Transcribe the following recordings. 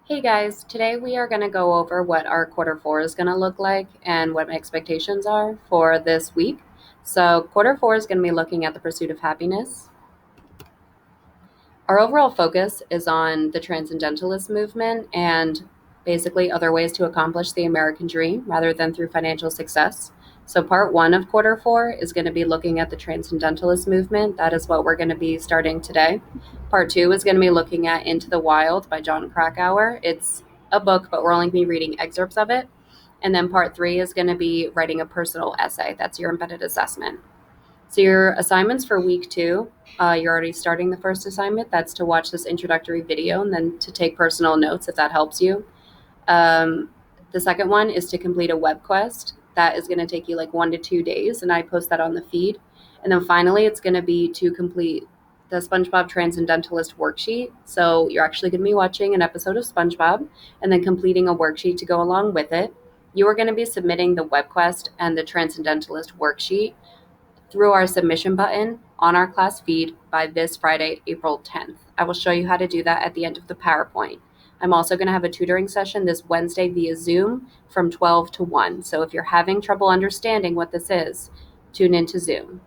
Hey guys, today we are going to go over what our quarter four is going to look like and what my expectations are for this week. So, quarter four is going to be looking at the pursuit of happiness. Our overall focus is on the transcendentalist movement and basically other ways to accomplish the American dream rather than through financial success. So, part one of quarter four is going to be looking at the transcendentalist movement. That is what we're going to be starting today. Part two is going to be looking at Into the Wild by John Krakauer. It's a book, but we're only going to be reading excerpts of it. And then part three is going to be writing a personal essay. That's your embedded assessment. So your assignments for week two, you're already starting the first assignment. That's to watch this introductory video and then to take personal notes if that helps you. Um, the second one is to complete a web quest. That is going to take you like 1 to 2 days, and I post that on the feed. And then finally, it's going to be to complete the SpongeBob Transcendentalist worksheet. So you're actually going to be watching an episode of SpongeBob and then completing a worksheet to go along with it. You are going to be submitting the web quest and the Transcendentalist worksheet through our submission button on our class feed by this Friday, April 10th. I will show you how to do that at the end of the PowerPoint. I'm also going to have a tutoring session this Wednesday via Zoom from 12 to 1. So if you're having trouble understanding what this is, tune into Zoom.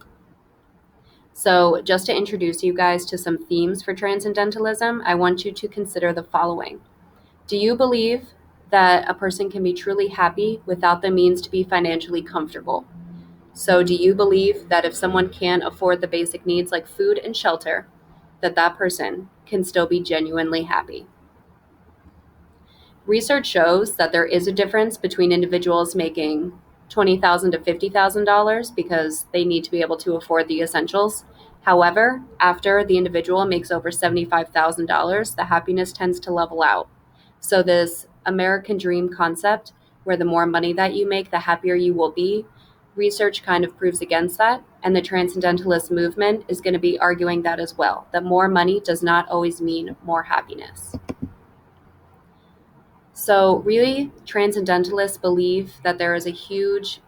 So just to introduce you guys to some themes for transcendentalism, I want you to consider the following. Do you believe that a person can be truly happy without the means to be financially comfortable? So do you believe that if someone can't afford the basic needs like food and shelter, that that person can still be genuinely happy? Research shows that there is a difference between individuals making $20,000 to $50,000 because they need to be able to afford the essentials. However, after the individual makes over $75,000, the happiness tends to level out. So this American dream concept, where the more money that you make, the happier you will be, research kind of proves against that. And the transcendentalist movement is going to be arguing that as well, that more money does not always mean more happiness. So, really, transcendentalists believe that there is a huge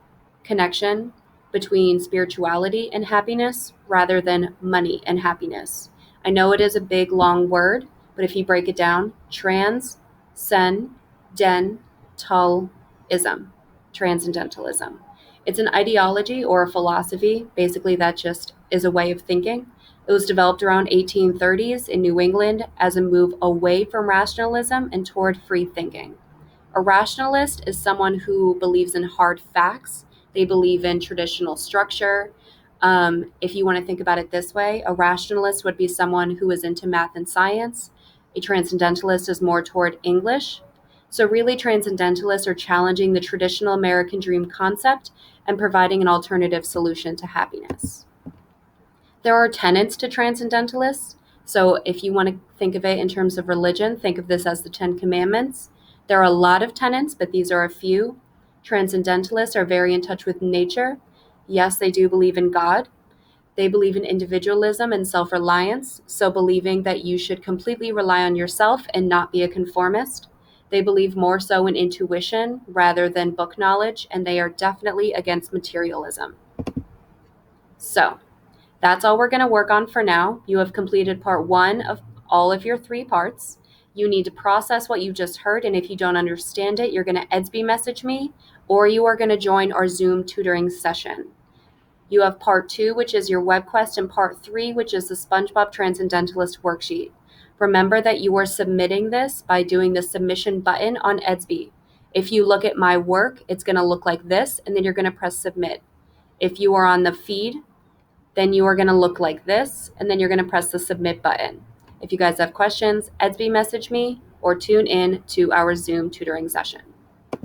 connection between spirituality and happiness rather than money and happiness. I know it is a big, long word, but if you break it down, transcendentalism, transcendentalism. It's an ideology or a philosophy, basically, that just is a way of thinking. It was developed around 1830s in New England as a move away from rationalism and toward free thinking. A rationalist is someone who believes in hard facts. They believe in traditional structure. If you want to think about it this way, a rationalist would be someone who is into math and science. A transcendentalist is more toward English. So really, transcendentalists are challenging the traditional American dream concept and providing an alternative solution to happiness. There are tenets to transcendentalists. So if you want to think of it in terms of religion, think of this as the 10 Commandments. There are a lot of tenets, but these are a few. Transcendentalists are very in touch with nature. Yes, they do believe in God. They believe in individualism and self-reliance, so believing that you should completely rely on yourself and not be a conformist. They believe more so in intuition rather than book knowledge, and they are definitely against materialism. So, that's all we're going to work on for now. You have completed part one of all of your 3 parts. You need to process what you just heard, and if you don't understand it, you're going to EDSB message me, or you are going to join our Zoom tutoring session. You have part 2, which is your web quest, and part 3, which is the SpongeBob Transcendentalist worksheet. Remember that you are submitting this by doing the submission button on EDSB. If you look at my work, it's going to look like this, and then you're going to press submit. If you are on the feed, then you are going to look like this, and then you're going to press the submit button. If you guys have questions, EDSB message me or tune in to our Zoom tutoring session.